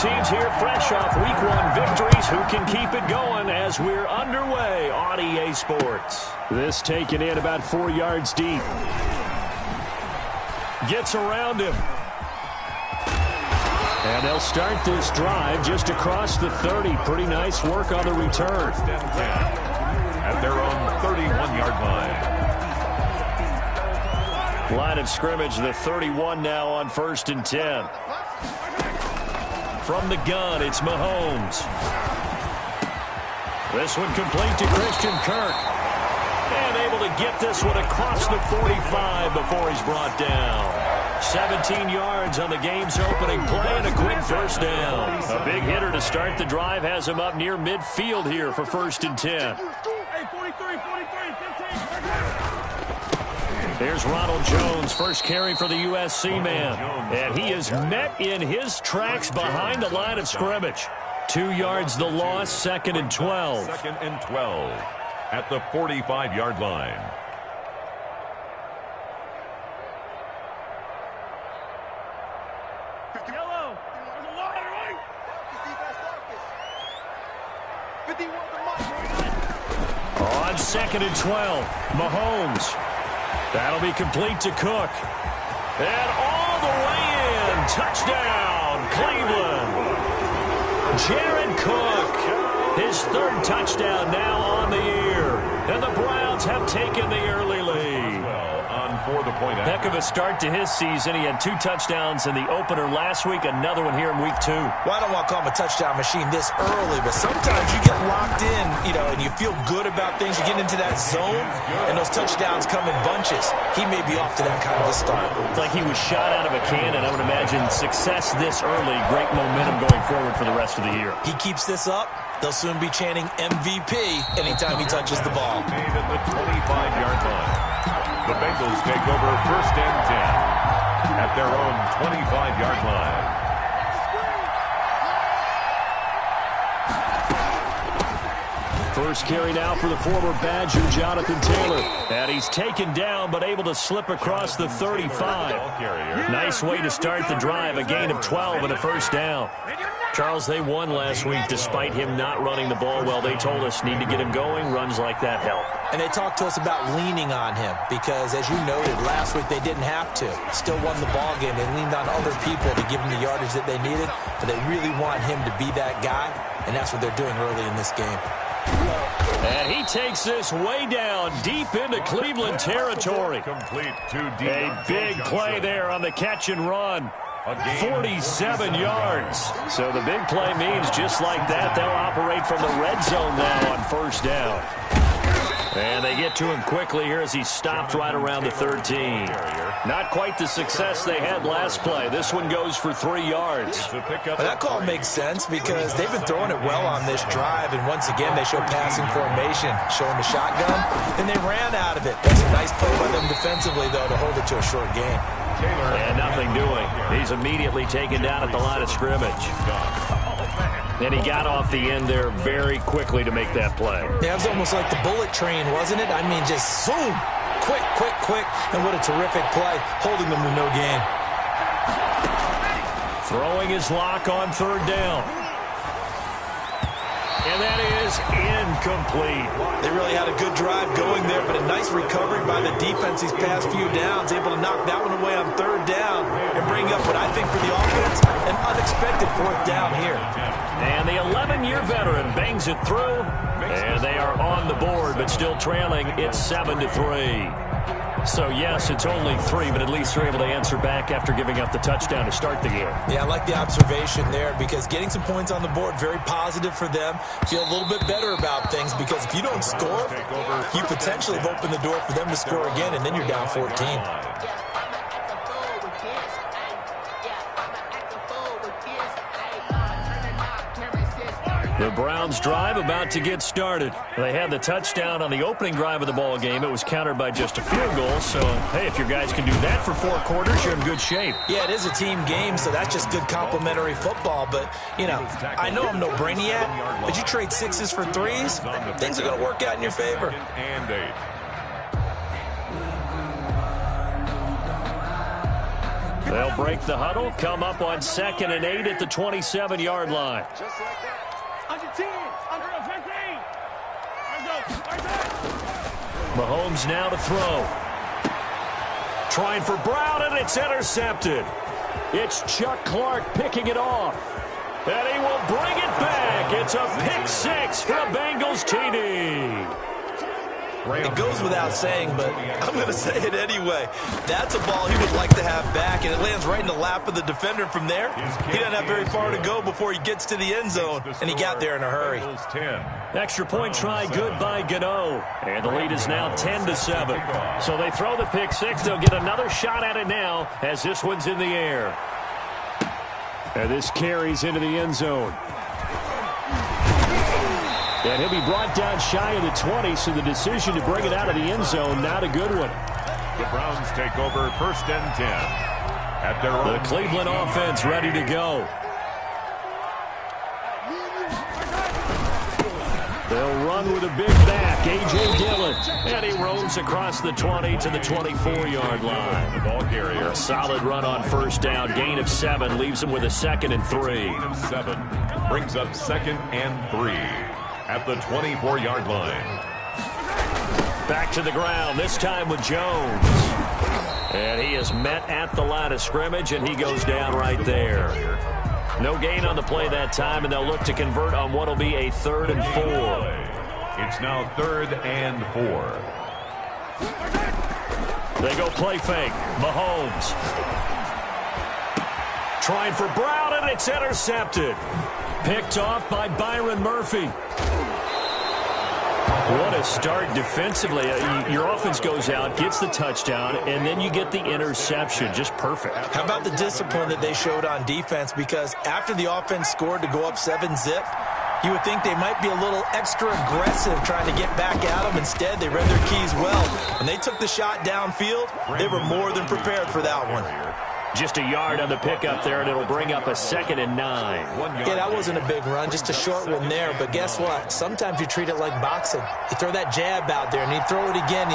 teams here fresh off Week 1 victories. Who can keep it going as we're underway on EA Sports? This taken in about 4 yards deep. Gets around him. And they'll start this drive just across the 30. Pretty nice work on the return. At their own 31-yard line. Line of scrimmage, the 31 now on 1st and 10. From the gun, it's Mahomes. This one complete to Christian Kirk. And able to get this one across the 45 before he's brought down. 17 yards on the game's opening play and a quick first down. A big hitter to start the drive has him up near midfield here for 1st and 10. Here's Ronald Jones, first carry for the USC man. And he is met in his tracks behind the line of scrimmage. 2 yards the loss, 2nd and 12. 2nd and 12 at the 45-yard line. On 2nd and 12, Mahomes. That'll be complete to Cook. And all the way in. Touchdown, Cleveland. Jared Cook. His 3rd touchdown now on the year. And the Browns have taken the early lead. For the point. Heck of a start to his season. He had 2 touchdowns in the opener last week, another one here in week 2. Well, I don't want to call him a touchdown machine this early, but sometimes you get locked in, and you feel good about things. You get into that zone, and those touchdowns come in bunches. He may be off to that kind of a start. It's like he was shot out of a cannon. I would imagine success this early, great momentum going forward for the rest of the year. He keeps this up, they'll soon be chanting MVP anytime he touches the ball. Made at the 25-yard line. The Bengals take over 1st and 10 at their own 25-yard line. First carry now for the former Badger, Jonathan Taylor. And he's taken down, but able to slip across the 35. Nice way to start the drive, a gain of 12 and a first down. Charles, they won last week despite him not running the ball well. They told us need to get him going. Runs like that help. And they talked to us about leaning on him because, as you noted, last week they didn't have to. Still won the ball game. They leaned on other people to give him the yardage that they needed, but they really want him to be that guy, and that's what they're doing early in this game. And he takes this way down, deep into Cleveland territory. Complete to deep. A big play there on the catch and run. 47 yards. So the big play means just like that, they'll operate from the red zone now on 1st down. And they get to him quickly here as he stopped right around the 13. Not quite the success they had last play. This one goes for 3 yards. Well, that call makes sense because they've been throwing it well on this drive, and once again they show passing formation, showing the shotgun, and they ran out of it. That's a nice play by them defensively, though, to hold it to a short gain. And nothing doing. He's immediately taken down at the line of scrimmage. And he got off the end there very quickly to make that play. Yeah, it was almost like the bullet train, wasn't it? I mean, just zoom. Quick, quick, quick. And what a terrific play, holding them to no gain. Throwing his lock on 3rd down. And that is incomplete. They really had a good drive going there, but a nice recovery by the defense these past few downs, able to knock that one away on 3rd down and bring up what I think for the offense, an unexpected 4th down here. And the 11-year veteran bangs it through, and they are on the board, but still trailing. It's 7-3. So, yes, it's only 3, but at least they're able to answer back after giving up the touchdown to start the game. Yeah, I like the observation there because getting some points on the board, very positive for them. Feel a little bit better about things because if you don't score, you potentially have opened the door for them to score again, and then you're down 14. The Browns drive about to get started. They had the touchdown on the opening drive of the ball game. It was countered by just a field goal. So, hey, if your guys can do that for 4 quarters, you're in good shape. Yeah, it is a team game, so that's just good complimentary football. But, I know I'm no brainiac, but you trade 6s for 3s, things are going to work out in your favor. And 8. They'll break the huddle, come up on 2nd and 8 at the 27-yard line. Just like that. Under 10, under 15. Mahomes now to throw. Trying for Brown, and it's intercepted. It's Chuck Clark picking it off. And he will bring it back. It's a pick 6 for a Bengals TD. It goes without saying, but I'm going to say it anyway. That's a ball he would like to have back, and it lands right in the lap of the defender from there. He doesn't have very far to go before he gets to the end zone, and he got there in a hurry. Extra point try good by Gano. And the lead is now 10-7. So they throw the pick 6. They'll get another shot at it now as this one's in the air. And this carries into the end zone. And he'll be brought down shy of the 20, so the decision to bring it out of the end zone, not a good one. The Browns take over 1st and 10. At their own. The Cleveland offense ready to go. They'll run with a big back, A.J. Dillon. And he roams across the 20 to the 24-yard line. The ball carrier. A solid run on 1st down. Gain of 7 leaves him with a 2nd and 3. Gain of 7 brings up 2nd and 3. At the 24-yard line. Back to the ground, this time with Jones. And he is met at the line of scrimmage, and he goes down right there. No gain on the play that time, and they'll look to convert on what will be a 3rd and 4. It's now 3rd and 4. They go play fake. Mahomes. Trying for Brown, and it's intercepted. Picked off by Byron Murphy. What a start defensively. Your offense goes out, gets the touchdown, and then you get the interception. Just perfect. How about the discipline that they showed on defense? Because after the offense scored to go up 7-zip, you would think they might be a little extra aggressive trying to get back at them. Instead, they read their keys well. When they took the shot downfield, they were more than prepared for that one. Just a yard on the pickup there, and it'll bring up a 2nd and 9. Yeah, that wasn't a big run, just a short one there. But guess what? Sometimes you treat it like boxing. You throw that jab out there, and you throw it again,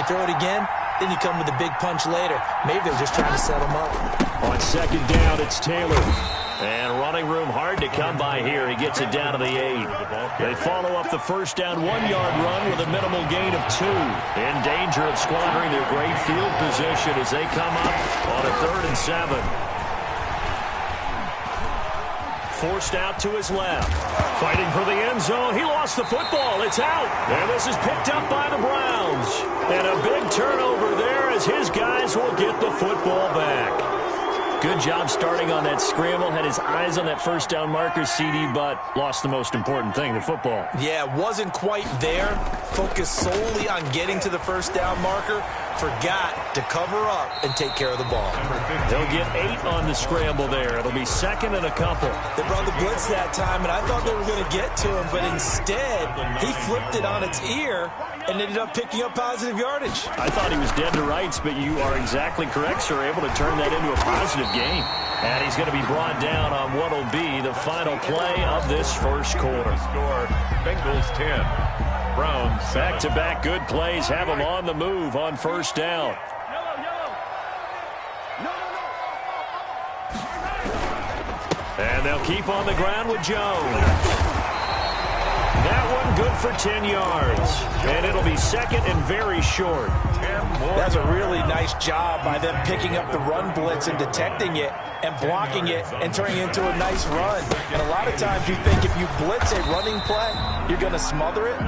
then you come with a big punch later. Maybe they're just trying to set them up. On 2nd down, it's Taylor. And running room hard to come by here. He gets it down to the 8. They follow up the 1st down 1-yard run with a minimal gain of 2. In danger of squandering their great field position as they come up on a 3rd and 7. Forced out to his left. Fighting for the end zone. He lost the football. It's out. And this is picked up by the Browns. And a big turnover there as his guys will get the football back. Good job starting on that scramble. Had his eyes on that 1st down marker, CD, but lost the most important thing, the football. Yeah, wasn't quite there. Focused solely on getting to the 1st down marker. Forgot to cover up and take care of the ball. They'll get 8 on the scramble there. It'll be 2nd and a couple. They brought the blitz that time, and I thought they were going to get to him, but instead, he flipped it on its ear and ended up picking up positive yardage. I thought he was dead to rights, but you are exactly correct, sir. Able to turn that into a positive gain. And he's going to be brought down on what will be the final play of this 1st quarter. Score, Bengals 10. Browns 7. Back-to-back good plays have them on the move on 1st down. And they'll keep on the ground with Jones. That one good for 10 yards. And it'll be 2nd and very short. That's a really nice job by them picking up the run blitz and detecting it and blocking it and turning it into a nice run. And a lot of times you think if you blitz a running play, you're going to smother it.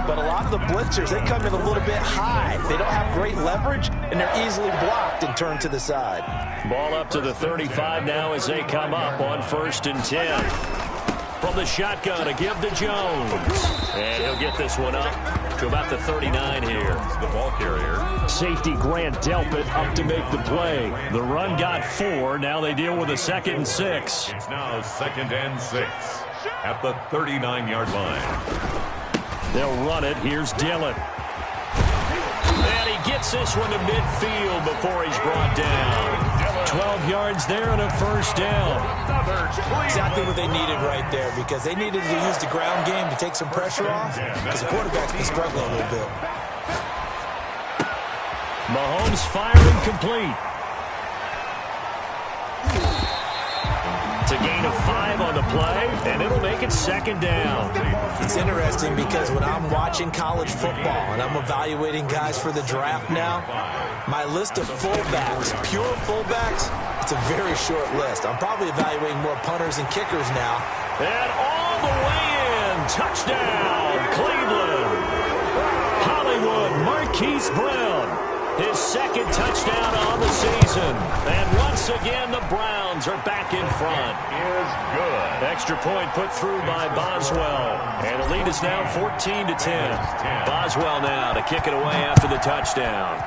But a lot of the blitzers, they come in a little bit high. They don't have great leverage, and they're easily blocked and turned to the side. Ball up to the 35 now as they come up on 1st and 10. From the shotgun, a give to Jones. And he'll get this one up to about the 39 here. The ball carrier. Safety Grant Delpit up to make the play. The run got 4. Now they deal with a 2nd and 6. It's now 2nd and 6 at the 39-yard line. They'll run it. Here's Dillon. And he gets this one to midfield before he's brought down. 12 yards there and a 1st down. Exactly what they needed right there, because they needed to use the ground game to take some pressure off, because the quarterback's been struggling a little bit. Mahomes firing complete. It's a gain of 5 on the play, and it'll make it second down. It's interesting because when I'm watching college football and I'm evaluating guys for the draft now, my list of fullbacks, pure fullbacks, it's a very short list. I'm probably evaluating more punters and kickers now. And all the way in, touchdown, Cleveland. Hollywood Marquise Brown, his second touchdown on the season. And once again, the Browns are back in front. Is good. Extra point put through by Boswell. And the lead is now 14-10. Boswell now to kick it away after the touchdown.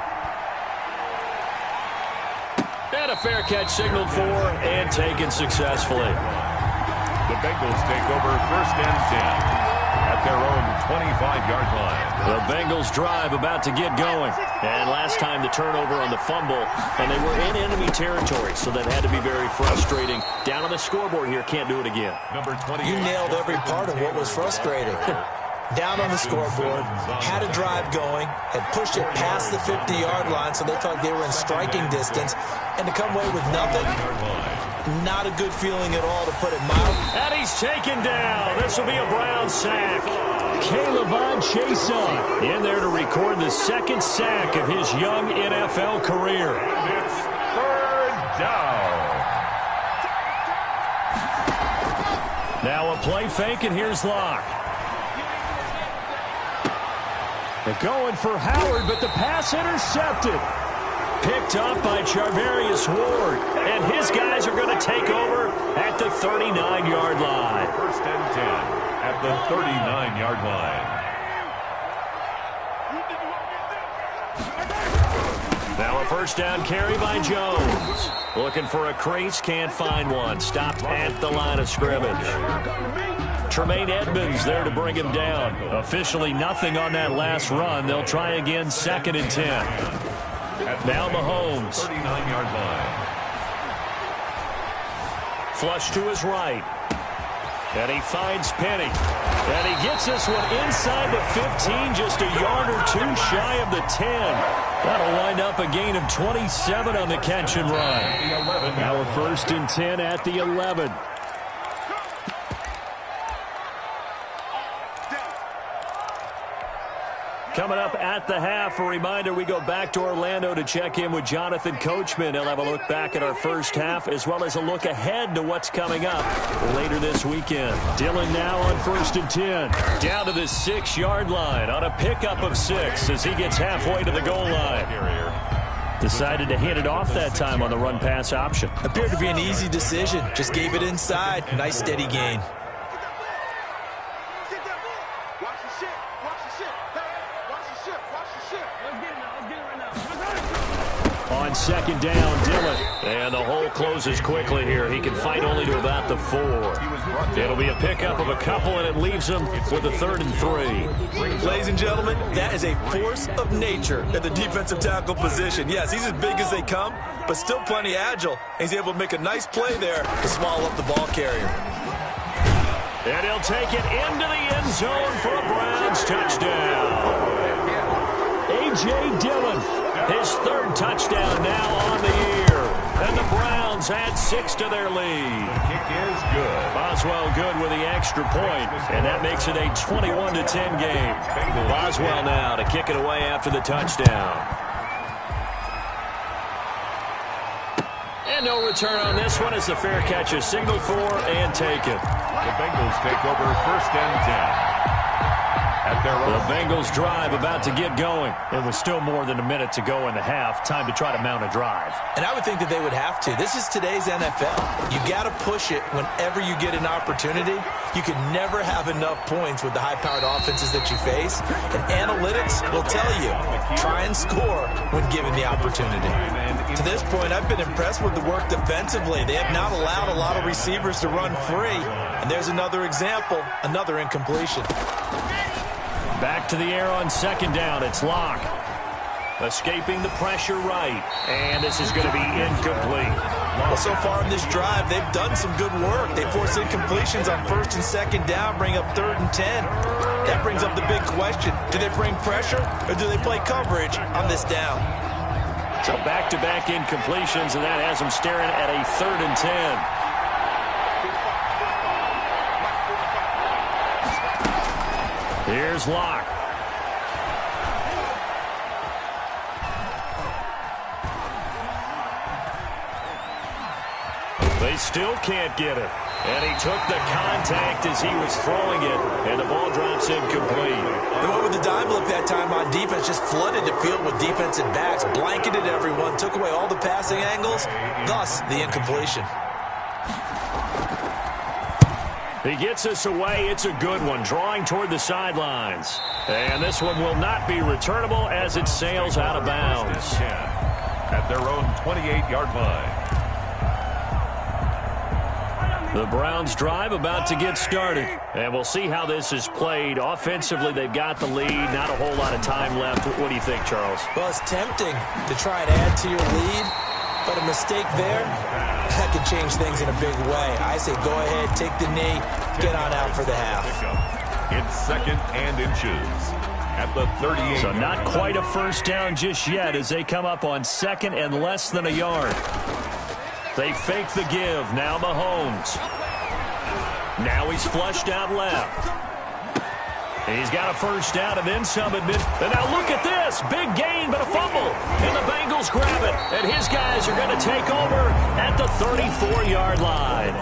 And a fair catch signaled for and taken successfully. The Bengals take over first and 10 at their own 25-yard line. The Bengals drive about to get going. And last time the turnover on the fumble, and they were in enemy territory, so that had to be very frustrating. Down on the scoreboard here, can't do it again. Number 20. You nailed every part of what was frustrating. Down on the scoreboard, had a drive going, had pushed it past the 50-yard line, so they thought they were in striking distance, and to come away with nothing, not a good feeling at all, to put it mild. And he's taken down. This will be a Brown sack. Caleb Chason in there to record the second sack of his young NFL career. It's third down. Now a play fake, and here's Locke. They're going for Howard, but the pass intercepted. Picked up by Charvarius Ward. And his guys are going to take over at the 39-yard line. First and 10 at the 39-yard line. Now a first down carry by Jones. Looking for a crease, can't find one. Stopped at the line of scrimmage. Tremaine Edmonds there to bring him down. Officially nothing on that last run. They'll try again, second and 10. Now Mahomes. 39-yard line. Flush to his right. And he finds Penny. And he gets this one inside the 15, just a yard or two shy of the 10. That'll wind up a gain of 27 on the catch and run. Now a first and 10 at the 11. Coming up at the half, a reminder, we go back to Orlando to check in with Jonathan Coachman. He'll have a look back at our first half, as well as a look ahead to what's coming up later this weekend. Dillon now on first and 10. Down to the 6-yard line on a pickup of 6 as he gets halfway to the goal line. Decided to hand it off that time on the run-pass option. Appeared to be an easy decision. Just gave it inside. Nice steady gain. On second down, Dillon. And the hole closes quickly here. He can fight only to about the 4. It'll be a pickup of a couple, and it leaves him with a 3rd and 3. Ladies and gentlemen, that is a force of nature at the defensive tackle position. Yes, he's as big as they come, but still plenty agile. He's able to make a nice play there to swallow up the ball carrier. And he'll take it into the end zone for a Browns touchdown. A.J. Dillon, his 3rd touchdown now on the year. And the Browns add 6 to their lead. Kick is good. Boswell good with the extra point, and that makes it a 21-10 game. Boswell now to kick it away after the touchdown. And no return on this one as the fair catch is signaled for and taken. The Bengals take over first and 10. The Bengals drive about to get going. And with still more than a minute to go in the half, time to try to mount a drive. And I would think that they would have to. This is today's NFL. You got to push it whenever you get an opportunity. You can never have enough points with the high-powered offenses that you face. And analytics will tell you, try and score when given the opportunity. To this point, I've been impressed with the work defensively. They have not allowed a lot of receivers to run free. And there's another example, another incompletion. Back to the air on second down. It's Locke. Escaping the pressure right. And this is going to be incomplete. Well, so far in this drive, they've done some good work. They force incompletions on first and second down, bring up 3rd and 10. That brings up the big question. Do they bring pressure or do they play coverage on this down? So back-to-back incompletions, and that has them staring at a 3rd and 10. Here's Locke. They still can't get it. And he took the contact as he was throwing it, and the ball drops incomplete. They went with the dime look that time on defense, just flooded the field with defensive backs, blanketed everyone, took away all the passing angles, thus the incompletion. He gets us away. It's a good one, drawing toward the sidelines. And this one will not be returnable as it sails out of bounds. At their own 28-yard line. The Browns drive about to get started. And we'll see how this is played. Offensively, they've got the lead. Not a whole lot of time left. What do you think, Charles? Well, it's tempting to try and add to your lead, but a mistake there, that could change things in a big way. I say go ahead, take the knee, get on out for the half. It's second and inches at the 38. So not quite a first down just yet as they come up on second and less than a yard. They fake the give. Now Mahomes. Now he's flushed out left. He's got a first down and then some at mid. And now look at this. Big gain, but a fumble. And the Bengals grab it. And his guys are going to take over at the 34-yard line.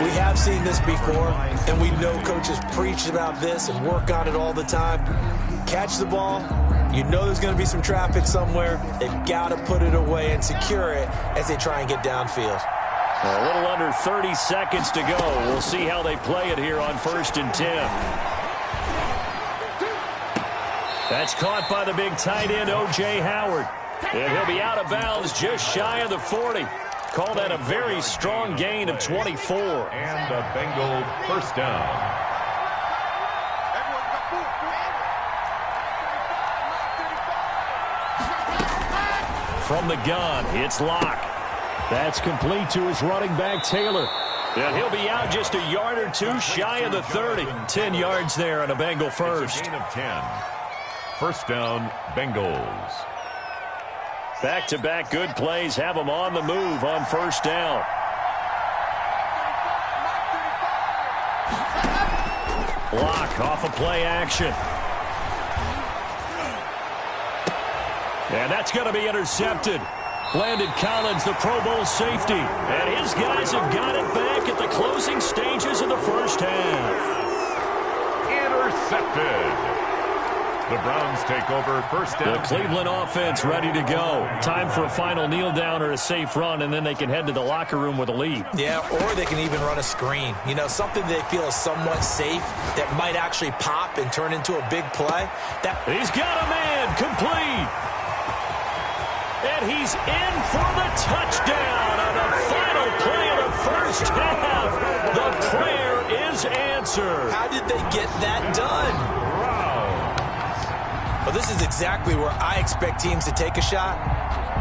We have seen this before, and we know coaches preach about this and work on it all the time. Catch the ball. You know there's going to be some traffic somewhere. They've got to put it away and secure it as they try and get downfield. A little under 30 seconds to go. We'll see how they play it here on 1st and 10. That's caught by the big tight end, O.J. Howard. And he'll be out of bounds just shy of the 40. Call that a very strong gain of 24. And a Bengal first down. From the gun, it's Locke. That's complete to his running back, Taylor. And he'll be out just a yard or two shy of the 30. 10 yards there on a Bengal first. It's a gain of 10. First down, Bengals. Back-to-back good plays have them on the move on first down. Locke off a play action. And that's going to be intercepted. Landon Collins, the Pro Bowl safety. And his guys have got it back at the closing stages of the first half. Intercepted. The Browns take over first down. The Cleveland offense ready to go. Time for a final kneel down or a safe run, and then they can head to the locker room with a lead. Yeah, or they can even run a screen. You know, something they feel is somewhat safe that might actually pop and turn into a big play. He's got a man complete. And he's in for the touchdown on the final play of the first half. The prayer is answered. How did they get that done? Well, this is exactly where I expect teams to take a shot.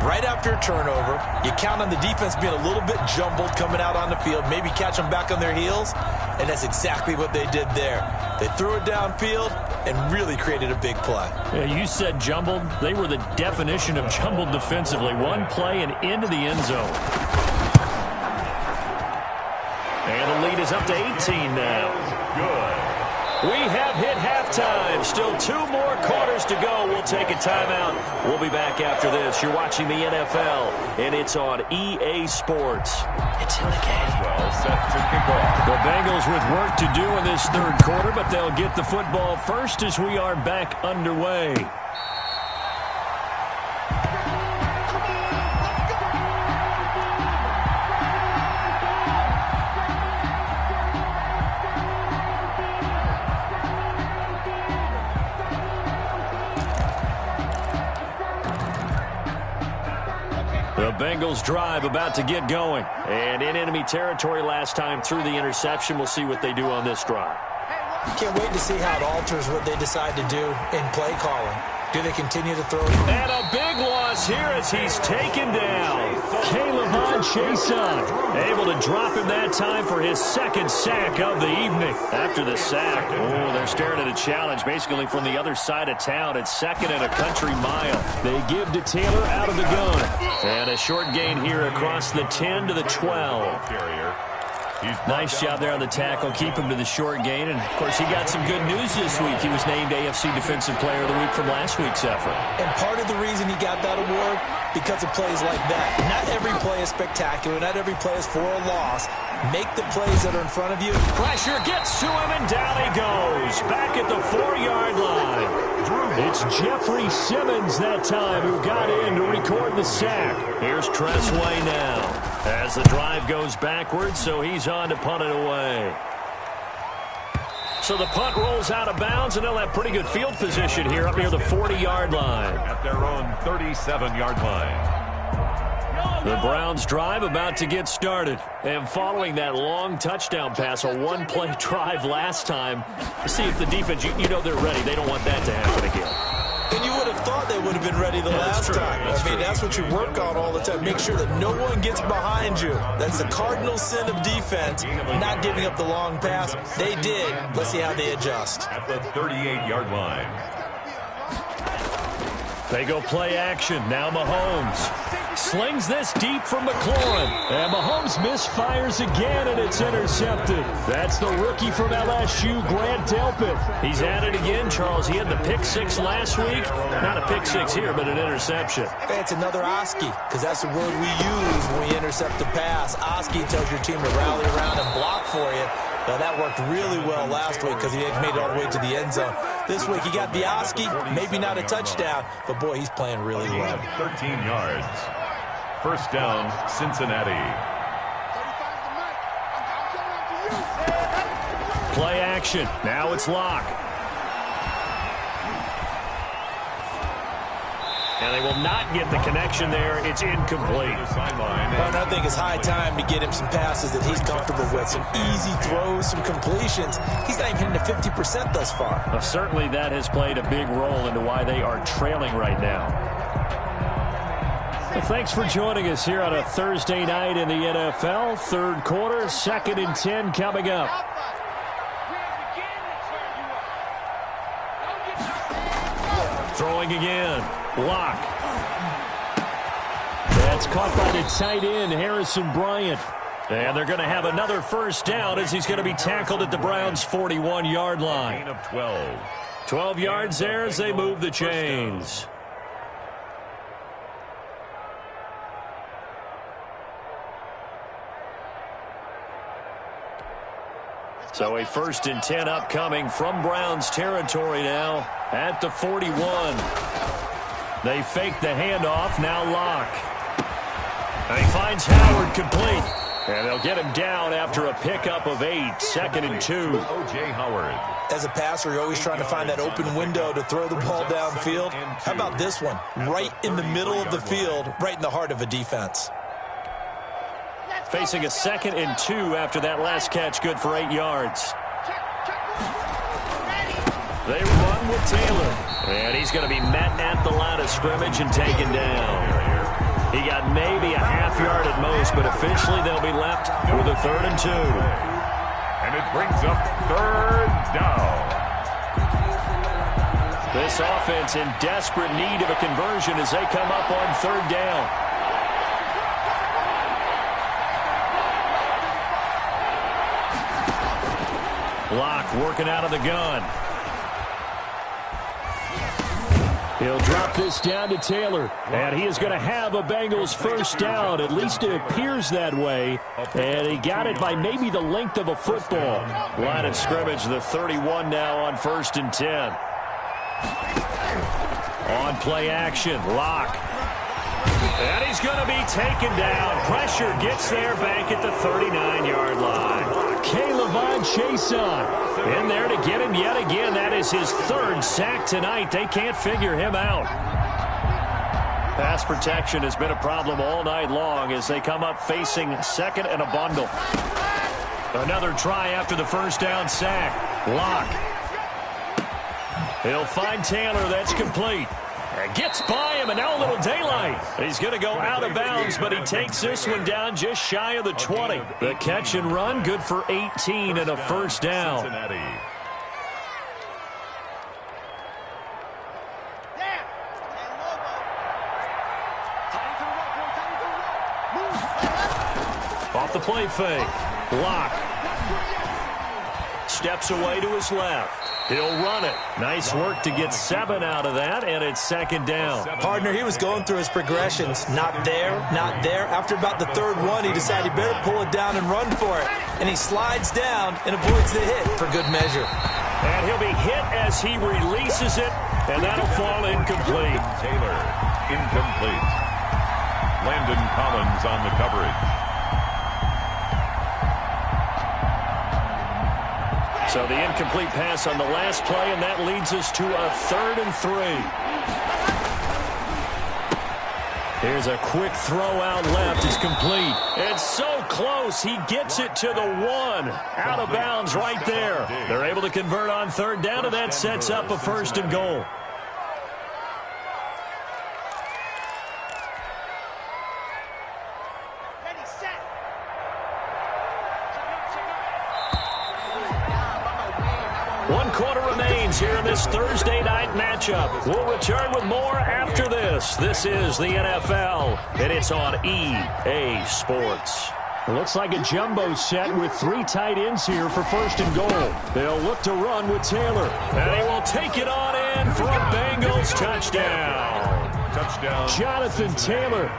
Right after a turnover, you count on the defense being a little bit jumbled coming out on the field, maybe catch them back on their heels, and that's exactly what they did there. They threw it downfield and really created a big play. Yeah, you said jumbled. They were the definition of jumbled defensively. One play and into the end zone. And the lead is up to 18 now. Good. We have hit halftime. Still 2 more quarters to go. We'll take a timeout. We'll be back after this. You're watching the NFL, and it's on EA Sports. It's in the game. Well set to kick off. The Bengals with work to do in this third quarter, but they'll get the football first as we are back underway. The Bengals drive about to get going. And in enemy territory last time through the interception. We'll see what they do on this drive. Can't wait to see how it alters what they decide to do in play calling. Do they continue to throw? And a big loss here as he's taken down. Caleb Chason able to drop him that time for his second sack of the evening. After the sack, they're staring at a challenge basically from the other side of town. It's second and a country mile. They give to Taylor out of the gun. And a short gain here across the 10 to the 12. Nice job there on the tackle. Keep him to the short gain. And, of course, he got some good news this week. He was named AFC Defensive Player of the Week from last week's effort. And part of the reason he got that award, because of plays like that. Not every play is spectacular. Not every play is for a loss. Make the plays that are in front of you. Pressure gets to him, and down he goes. Back at the 4-yard line. It's Jeffrey Simmons that time who got in to record the sack. Here's Tressway now as the drive goes backwards, so he's on to punt it away. So the punt rolls out of bounds, and they'll have pretty good field position here up near the 40-yard line. At their own 37-yard line. The Browns drive about to get started. And following that long touchdown pass, a one-play drive last time, see if the defense, you know they're ready. They don't want that to happen again. And you would have thought they would have been ready the last time. I mean, that's what you work on all the time. Make sure that no one gets behind you. That's the cardinal sin of defense, not giving up the long pass. They did. Let's see how they adjust. At the 38-yard line. They go play action. Now Mahomes slings this deep from McLaurin. And Mahomes misfires again, and it's intercepted. That's the rookie from LSU, Grant Delpit. He's at it again, Charles. He had the pick six last week. Not a pick six here, but an interception. Hey, it's another Oski, because that's the word we use when we intercept the pass. Oski tells your team to rally around and block for you. Now, that worked really well last week because he made it all the way to the end zone. This week, he got the Oski, maybe not a touchdown, but, boy, he's playing really well. 13 yards. First down, Cincinnati. Play action. Now it's Locke. And they will not get the connection there. It's incomplete. And I think it's high time to get him some passes that he's comfortable with. Some easy throws, some completions. He's not even hitting to 50% thus far. Well, certainly that has played a big role into why they are trailing right now. Well, thanks for joining us here on a Thursday night in the NFL. Third quarter, 2nd and 10 coming up. Throwing again. Locke. That's caught by the tight end, Harrison Bryant. And they're going to have another first down as he's going to be tackled at the Browns' 41-yard line. Gain of 12. 12 yards there as they move the chains. So a 1st and 10 upcoming from Browns territory now at the 41. They fake the handoff. Now Locke. And he finds Howard complete. And they'll get him down after a pickup of 8. 2nd and 2. O.J. Howard. As a passer, you're always trying to find that open window to throw the ball downfield. How about this one? Right in the middle of the field, right in the heart of a defense. Facing a 2nd and 2 after that last catch, good for 8 yards. They run with Taylor. And he's going to be met at the line of scrimmage and taken down. He got maybe a half yard at most, but officially they'll be left with a 3rd and 2. And it brings up 3rd down. This offense in desperate need of a conversion as they come up on 3rd down. Locke working out of the gun. He'll drop this down to Taylor. And he is going to have a Bengals first down. At least it appears that way. And he got it by maybe the length of a football. Line of scrimmage, the 31 now on 1st and 10. On play action, Locke. And he's going to be taken down. Pressure gets there back at the 39-yard line. K'Lavon Chaisson in there to get him yet again. That is his 3rd sack tonight. They can't figure him out. Pass protection has been a problem all night long as they come up facing 2nd and a bundle. Another try after the first down sack. Locke. He'll find Taylor. That's complete. And gets by him, and now a little daylight. He's going to go out of bounds, but he takes this one down just shy of the 20. The catch and run, good for 18 and a first down. Cincinnati. Off the play fake. Lock. Steps away to his left. He'll run it. Nice work to get 7 out of that, and it's second down. Partner, he was going through his progressions. Not there, not there. After about the third one, he decided he better pull it down and run for it. And he slides down and avoids the hit for good measure. And he'll be hit as he releases it, and that'll fall incomplete. Taylor, incomplete. Landon Collins on the coverage. So the incomplete pass on the last play, and that leads us to a 3rd and 3. Here's a quick throw out left. It's complete. It's so close. He gets it to the 1. Out of bounds right there. They're able to convert on 3rd down, and that sets up a 1st and goal. One quarter remains here in this Thursday night matchup. We'll return with more after this. This is the NFL, and it's on EA Sports. It looks like a jumbo set with 3 tight ends here for 1st and goal. They'll look to run with Taylor, and he will take it on in for a Bengals touchdown. Touchdown. Jonathan Taylor.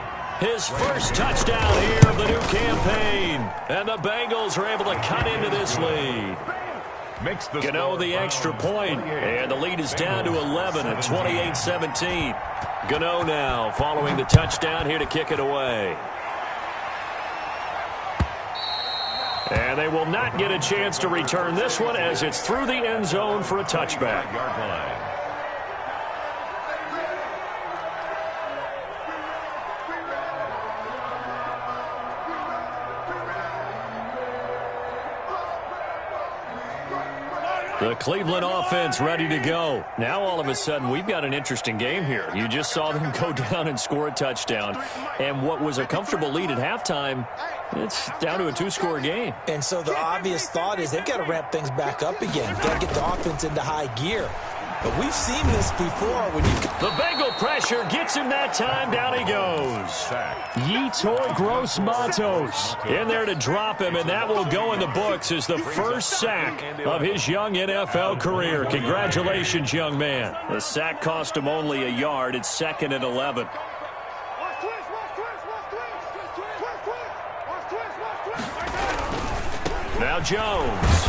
His first touchdown here of the new campaign. And the Bengals are able to cut into this lead. Gano the extra point, and the lead is down to 11 at 28-17. Gano now following the touchdown here to kick it away. And they will not get a chance to return this one as it's through the end zone for a touchback. The Cleveland offense ready to go. Now all of a sudden we've got an interesting game here. You just saw them go down and score a touchdown. And what was a comfortable lead at halftime, it's down to a 2-score game. And so the obvious thought is they've got to ramp things back up again. Got to get the offense into high gear. But we've seen this before. The Bengal pressure gets him that time. Down he goes. Yetur Gross-Matos in there to drop him, and that will go in the books as the first sack of his young NFL career. Congratulations, young man. The sack cost him only a yard. It's 2nd and 11. Now Jones.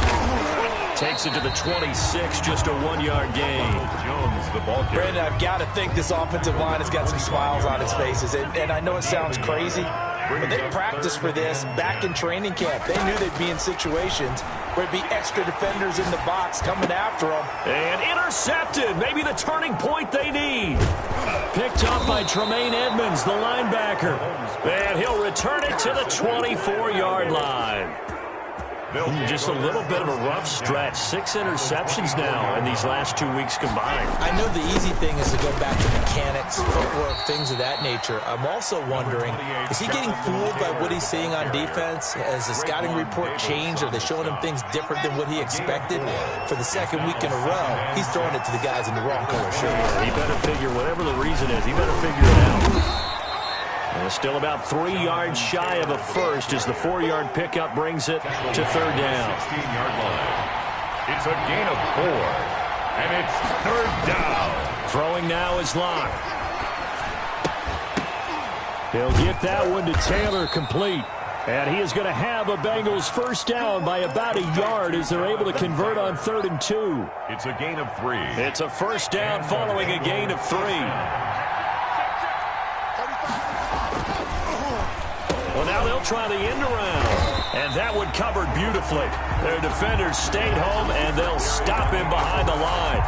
Takes it to the 26, just a 1-yard gain. Jones, the ball carrier. Brandon, I've got to think this offensive line has got some smiles on its faces. And I know it sounds crazy, but they practiced for this back in training camp. They knew they'd be in situations where it'd be extra defenders in the box coming after them. And intercepted. Maybe the turning point they need. Picked up by Tremaine Edmonds, the linebacker. And he'll return it to the 24-yard line. Just a little bit of a rough stretch. 6 interceptions now in these last 2 weeks combined. I know the easy thing is to go back to mechanics, footwork, things of that nature. I'm also wondering, is he getting fooled by what he's seeing on defense? Has the scouting report changed? Are they showing him things different than what he expected? For the 2nd week in a row, he's throwing it to the guys in the wrong color shirts. He better figure, whatever the reason is, he better figure it out. And still about 3 yards shy of a first as the 4-yard pickup brings it to 3rd down. 16-yard line. It's a gain of 4, and it's 3rd down. Throwing now is Locke. He'll get that one to Taylor complete. And he is going to have a Bengals first down by about a yard as they're able to convert on 3rd and 2. It's a gain of 3. It's a first down following a gain of 3. Well, now they'll try the end around. And that one covered beautifully. Their defenders stayed home, and they'll stop him behind the line.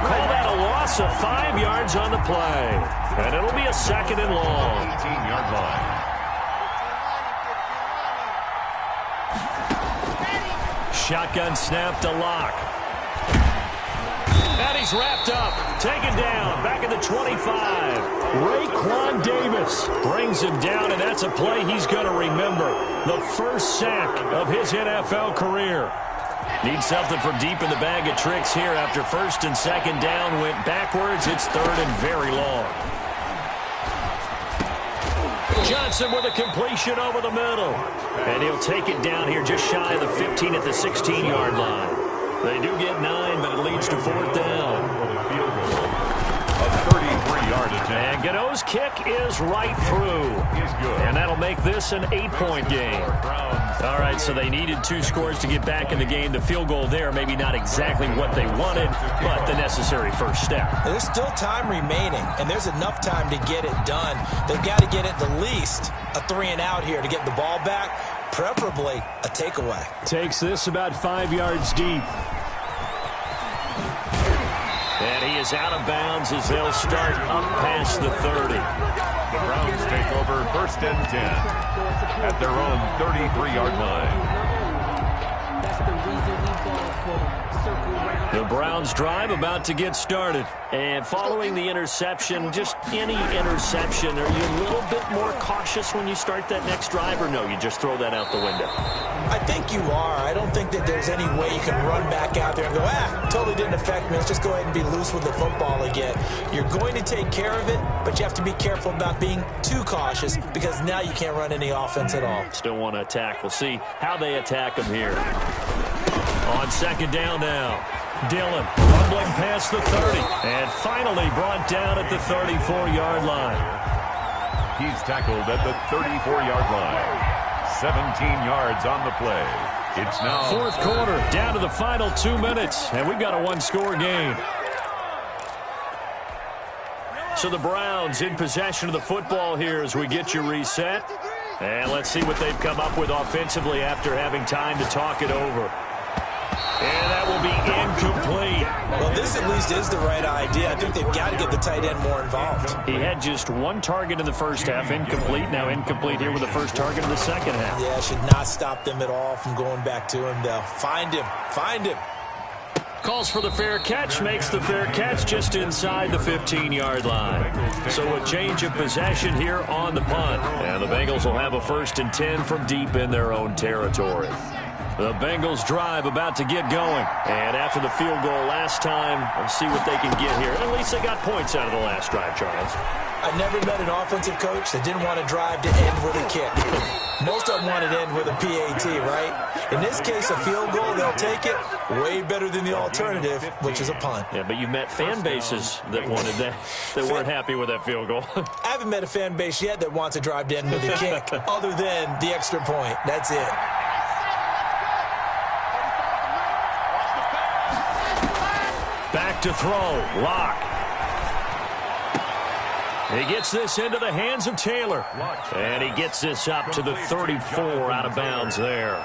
Call that a loss of 5 yards on the play. And it'll be a 2nd and long. 18-yard line. Shotgun snap to Locke. And he's wrapped up, taken down, back at the 25. Raekwon Davis brings him down, and that's a play he's going to remember. The first sack of his NFL career. Needs something from deep in the bag of tricks here after 1st and 2nd down went backwards. It's 3rd and very long. Johnson with a completion over the middle. And he'll take it down here just shy of the 15 at the 16-yard line. They do get 9, but it leads to 4th down. A 33-yard attempt. And Gano's kick is right through. Is good. And that'll make this an 8-point game. All right, so they needed 2 scores to get back in the game. The field goal there, maybe not exactly what they wanted, but the necessary first step. There's still time remaining, and there's enough time to get it done. They've got to get at the least a 3-and-out here to get the ball back, preferably a takeaway. Takes this about 5 yards deep. And he is out of bounds as they'll start up past the 30. The Browns take over 1st and 10 at their own 33-yard line. The Browns drive about to get started. And following the interception, just any interception, are you a little bit more cautious when you start that next drive, or no, you just throw that out the window? I think you are. I don't think that there's any way you can run back out there and go, totally didn't affect me. Let's just go ahead and be loose with the football again. You're going to take care of it, but you have to be careful about being too cautious because now you can't run any offense at all. Still want to attack. We'll see how they attack them here. On 2nd down now. Dillon rumbling past the 30 and finally brought down at the 34-yard line. He's tackled at the 34-yard line. 17 yards on the play. It's now 4th quarter, down to the final 2 minutes, and we've got a 1-score game. So the Browns in possession of the football here as we get you reset. And let's see what they've come up with offensively after having time to talk it over. And that will be incomplete. Well, this at least is the right idea. I think they've got to get the tight end more involved. He had just 1 target in the first half, incomplete. Now incomplete here with the first target in the second half. Yeah, should not stop them at all from going back to him, though. Find him. Find him. Calls for the fair catch, makes the fair catch just inside the 15-yard line. So a change of possession here on the punt. And the Bengals will have a 1st and 10 from deep in their own territory. The Bengals drive about to get going. And after the field goal last time, let's see what they can get here. At least they got points out of the last drive, Charles. I never met an offensive coach that didn't want to drive to end with a kick. Most of them want to end with a PAT, right? In this case, a field goal, they'll take it. Way better than the alternative, which is a punt. Yeah, but you've met fan bases that wanted that, that weren't happy with that field goal. I haven't met a fan base yet that wants to drive to end with a kick, other than the extra point. That's it. Back to throw. Lock. He gets this into the hands of Taylor. And he gets this up to the 34 out of bounds there.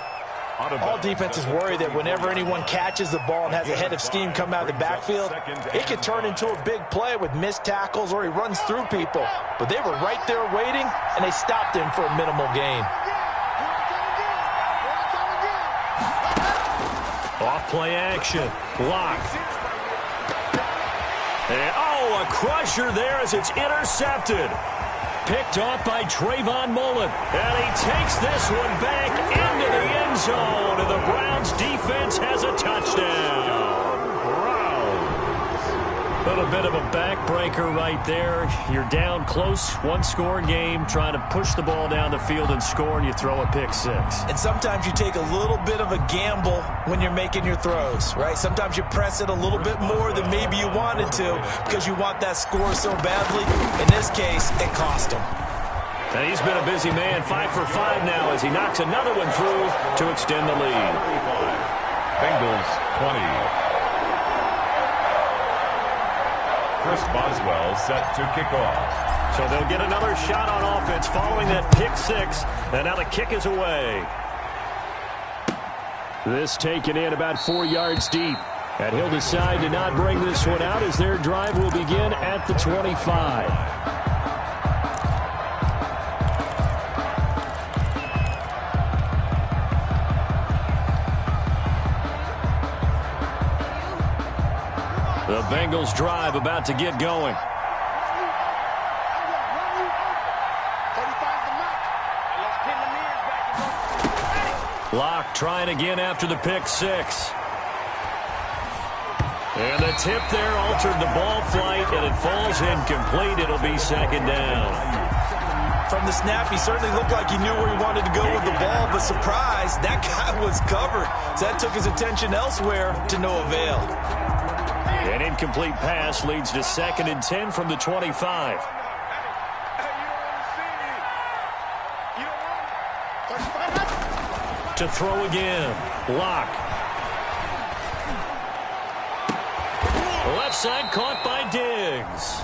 All defenses worry that whenever anyone catches the ball and has a head of steam come out of the backfield, it could turn into a big play with missed tackles or he runs through people. But they were right there waiting, and they stopped him for a minimal gain. Off play action. Lock. And, a crusher there as it's intercepted. Picked off by Trayvon Mullen. And he takes this one back into the end zone. And the Browns defense has a touchdown. A little bit of a backbreaker right there. You're down close, 1-score game, trying to push the ball down the field and score, and you throw a pick 6. And sometimes you take a little bit of a gamble when you're making your throws, right? Sometimes you press it a little bit more than maybe you wanted to because you want that score so badly. In this case, it cost him. And he's been a busy man, 5 for 5 now as he knocks another one through to extend the lead. Bengals 20. Chris Boswell set to kick off. So they'll get another shot on offense following that pick 6. And now the kick is away. This taken in about 4 yards deep. And he'll decide to not bring this one out as their drive will begin at the 25. The Bengals drive about to get going. Locke trying again after the pick 6. And the tip there altered the ball flight, and it falls incomplete. It'll be 2nd down. from the snap, he certainly looked like he knew where he wanted to go with the ball, but surprise, that guy was covered. So that took his attention elsewhere to no avail. An incomplete pass leads to 2nd and 10 from the 25. To throw again. Locke. Left side caught by Diggs.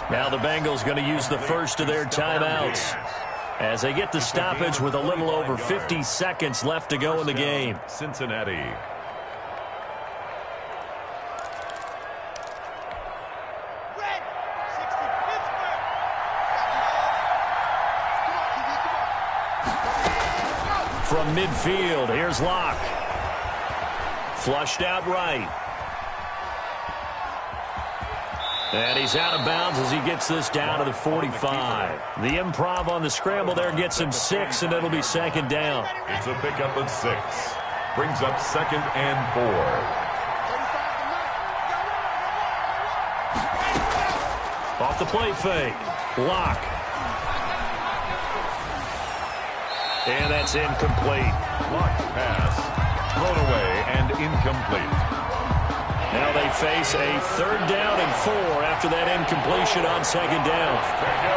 Now the Bengals going to use the first of their timeouts as they get the stoppage with a little over 50 seconds left to go in the game. Cincinnati. From midfield, here's Locke. Flushed out right. And he's out of bounds as he gets this down to the 45. The improv on the scramble there gets him 6, and it'll be 2nd down. It's a pickup of 6. Brings up 2nd and 4. Off the play fake. Locke. And that's incomplete. Locke's pass. Thrown away and incomplete. Now they face a 3rd down and 4 after that incompletion on 2nd down. There you go.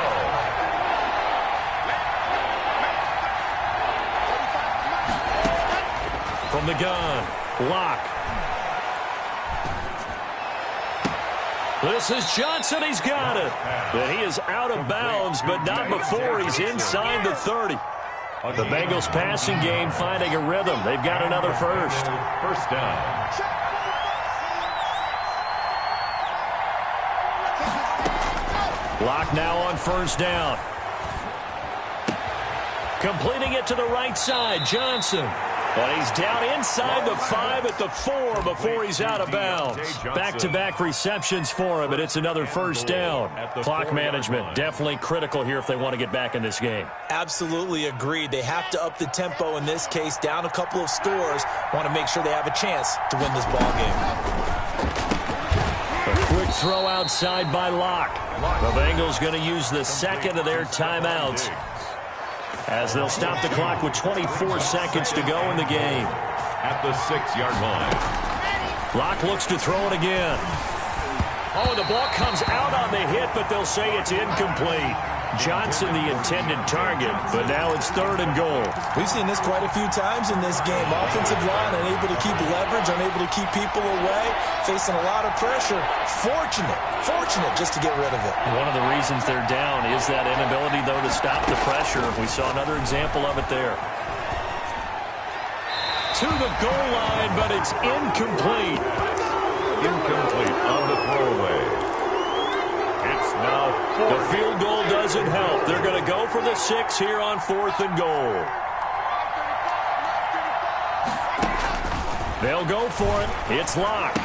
From the gun, Locke. This is Johnson. He's got it. But he is out of bounds, but not before he's inside the 30. The Bengals passing game finding a rhythm. They've got another first. First down. Locke now on 1st down. Completing it to the right side, Johnson. But he's down inside the 5 at the 4 before he's out of bounds. Back-to-back receptions for him, and it's another first down. Clock management definitely critical here if they want to get back in this game. Absolutely agreed. They have to up the tempo in this case, down a couple of scores. Want to make sure they have a chance to win this ball game. A quick throw outside by Locke. The Bengals going to use the 2nd of their timeouts as they'll stop the clock with 24 seconds to go in the game. At the 6-yard line. Locke looks to throw it again. Oh, the ball comes out on the hit, but they'll say it's incomplete. Johnson the intended target, but now it's 3rd and goal. We've seen this quite a few times in this game. Offensive line unable to keep leverage, unable to keep people away, facing a lot of pressure. Fortunate just to get rid of it. One of the reasons they're down is that inability, though, to stop the pressure. We saw another example of it there. To the goal line, but it's incomplete. Incomplete on the throwaway. It's now 4th. The field goal doesn't help. They're going to go for the 6 here on 4th and goal. They'll go for it. It's Locke.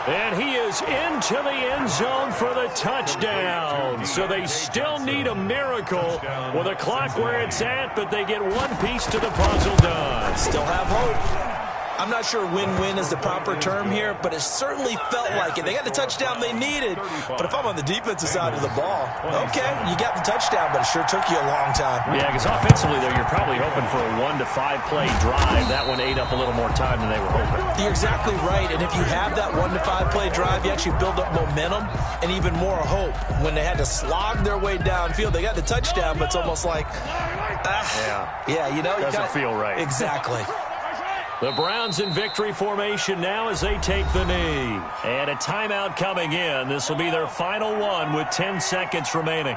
And he is into the end zone for the touchdown. So they still need a miracle with a clock where it's at, but they get one piece to the puzzle done. Still have hope. I'm not sure win-win is the proper term here, but it certainly felt like it. They got the touchdown they needed, but if I'm on the defensive side of the ball, okay, you got the touchdown, but it sure took you a long time. Yeah, because offensively, though, you're probably hoping for a 1 to 5 play drive. That one ate up a little more time than they were hoping. You're exactly right, and if you have that 1 to 5 play drive, you actually build up momentum and even more hope. When they had to slog their way downfield, they got the touchdown, but it's almost like, yeah, you know. Doesn't feel right. Exactly. The Browns in victory formation now as they take the knee. And a timeout coming in. This will be their final one with 10 seconds remaining.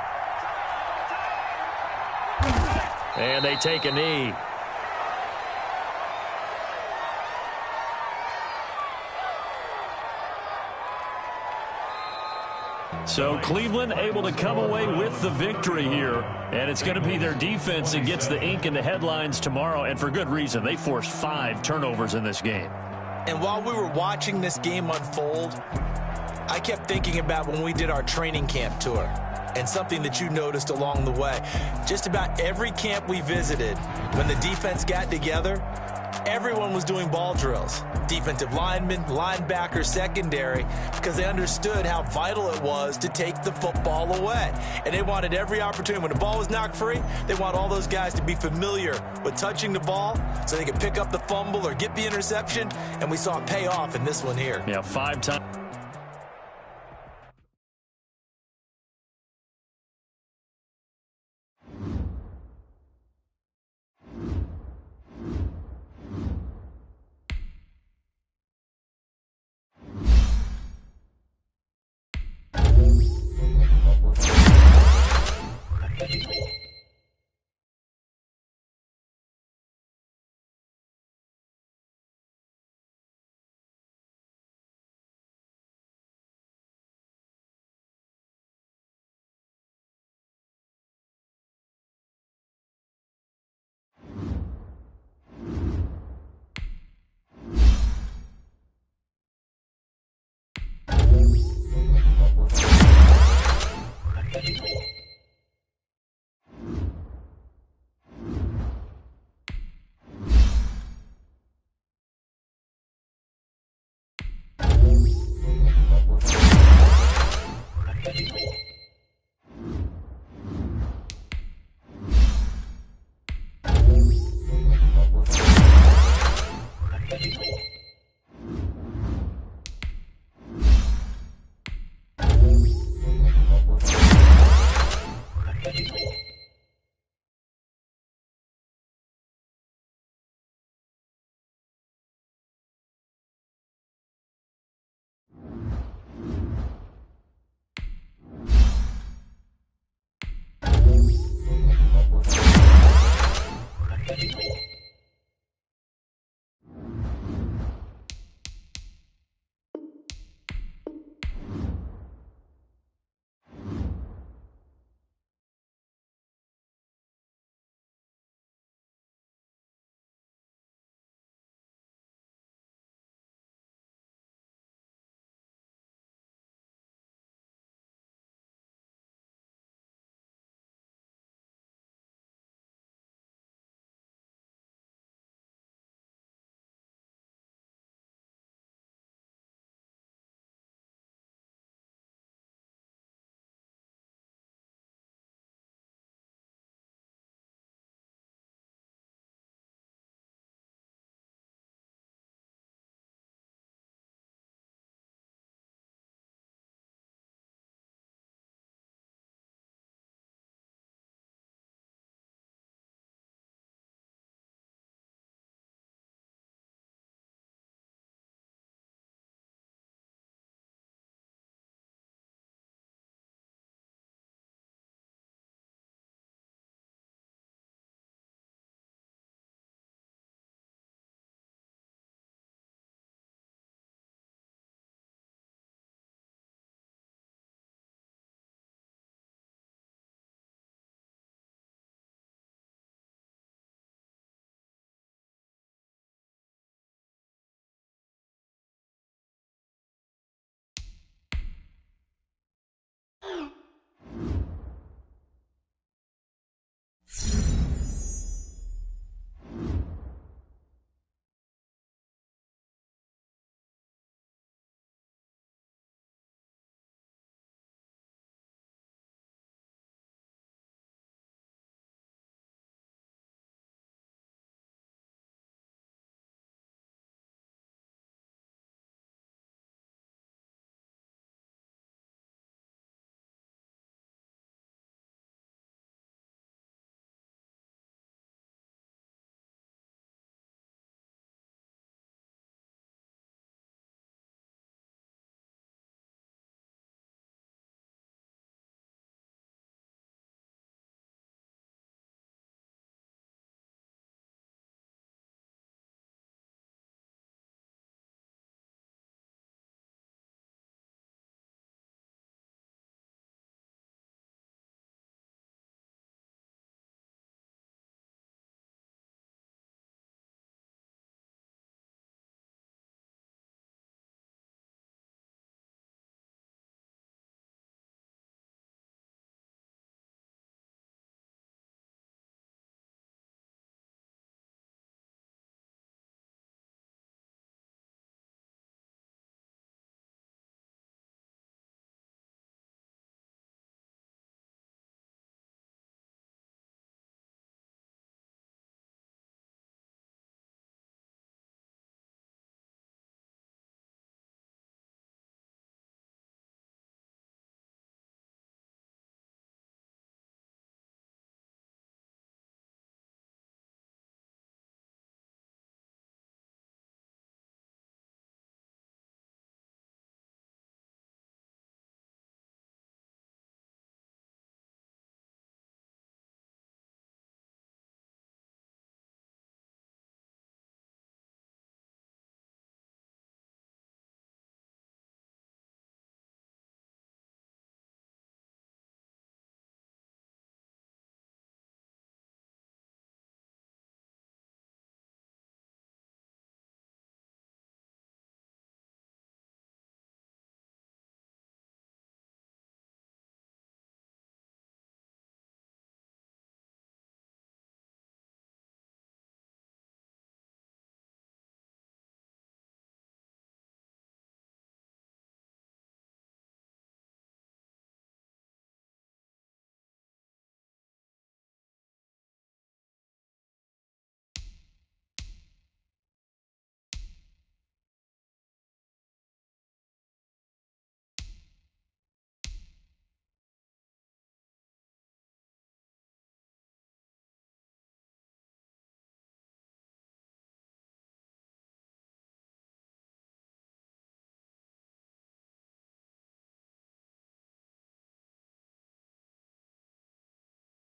And they take a knee. So Cleveland able to come away with the victory here. And it's going to be their defense that gets the ink in the headlines tomorrow. And for good reason. They forced 5 turnovers in this game. And while we were watching this game unfold, I kept thinking about when we did our training camp tour. And something that you noticed along the way. Just about every camp we visited, when the defense got together, Everyone was doing ball drills. Defensive linemen, linebackers, secondary, because they understood how vital it was to take the football away. And they wanted every opportunity. When the ball was knocked free, they want all those guys to be familiar with touching the ball so they could pick up the fumble or get the interception. And we saw it pay off in this one here. Yeah, 5 times.